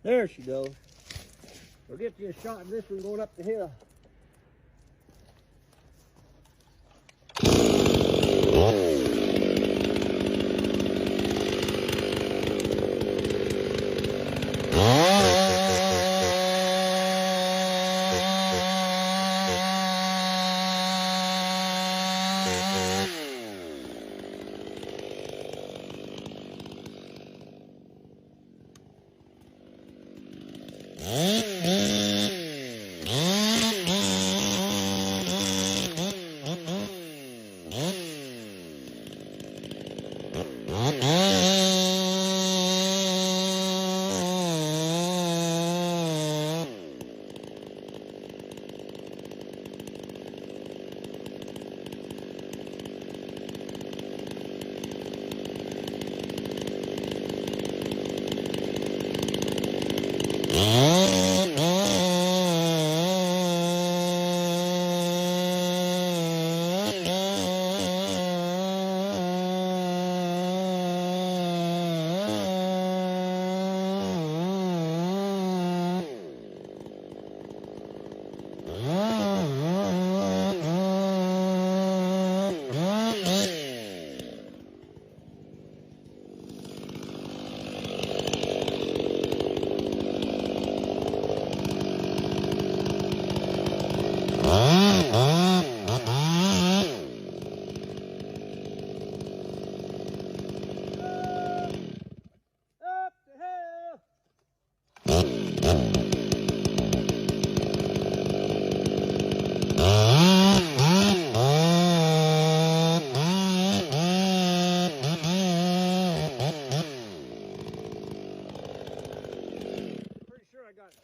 There she goes. We'll get you a shot of this one going up the hill.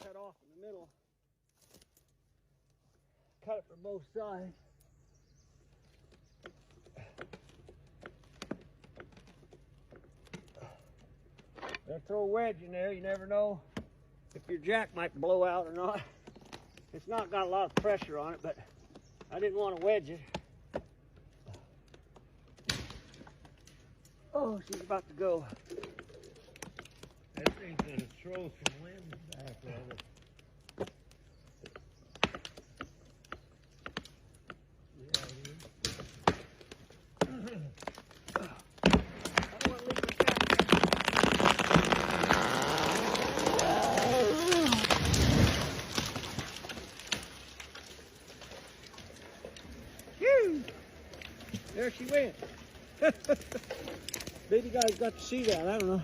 Cut off in the middle. Cut it from both sides. They'll throw a wedge in there. You never know if your jack might blow out or not. It's not got a lot of pressure on it, but I didn't want to wedge it. Oh, she's about to go. That thing's gonna throw some wind back at it. Yeah, it is. I don't want to leave my jack. Phew! There she went. Maybe you guys got to see that. I don't know.